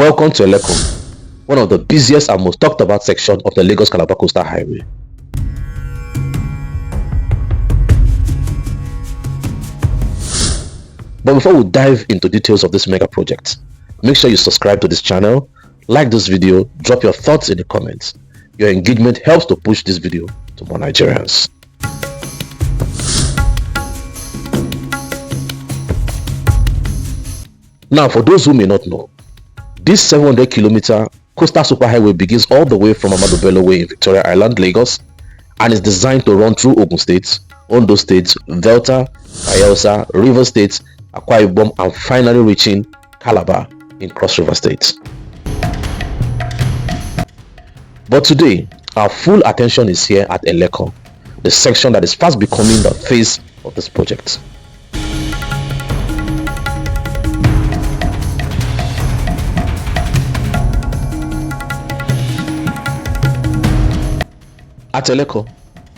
Welcome to Eleko, one of the busiest and most talked about section of the Lagos-Calabar Coastal Highway. But before we dive into details of this mega project, make sure you subscribe to this channel, like this video, drop your thoughts in the comments. Your engagement helps to push this video to more Nigerians. Now, for those who may not know, this 700-kilometer coastal superhighway begins all the way from Ahmadu Bello Way in Victoria Island, Lagos, and is designed to run through Ogun State, Ondo State, Delta, Bayelsa, River State, Akwa Ibom, and finally reaching Calabar in Cross River State. But today, our full attention is here at Eleko, the section that is fast becoming the face of this project. At Eleko,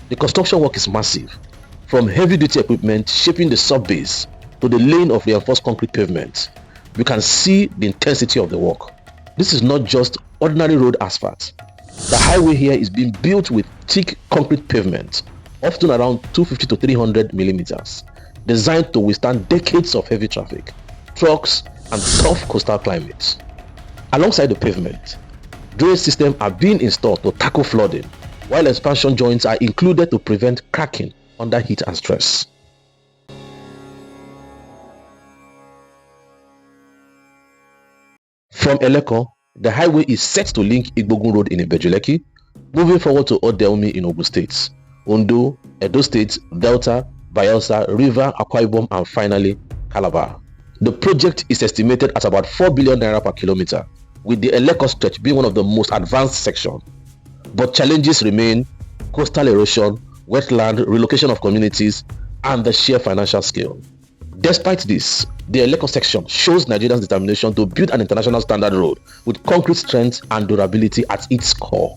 the construction work is massive, from heavy-duty equipment shaping the sub-base to the laying of reinforced concrete pavement. You can see the intensity of the work. This is not just ordinary road asphalt. The highway here is being built with thick concrete pavement, often around 250 to 300 millimeters, designed to withstand decades of heavy traffic, trucks, and tough coastal climates. Alongside the pavement, drainage systems are being installed to tackle flooding, while expansion joints are included to prevent cracking under heat and stress. From Eleko, the highway is set to link Igbogun Road in Ibejulekki, moving forward to Ode-Omi in Ogun State, Ondo, Edo State, Delta, Bayelsa, River, Akwa Ibom, and finally Calabar. The project is estimated at about 4 billion naira per kilometer, with the Eleko stretch being one of the most advanced sections. But challenges remain: coastal erosion, wetland, relocation of communities, and the sheer financial scale. Despite this, the Eleko section shows Nigeria's determination to build an international standard road with concrete strength and durability at its core.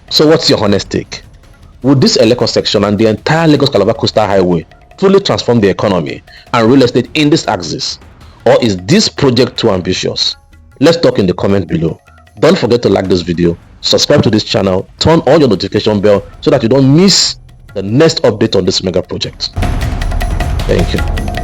So what's your honest take? Would this Eleko section and the entire Lagos-Calabar Coastal Highway truly transform the economy and real estate in this axis? Or is this project too ambitious? Let's talk in the comment below. Don't forget to like this video, subscribe to this channel, turn on your notification bell so that you don't miss the next update on this mega project. Thank you.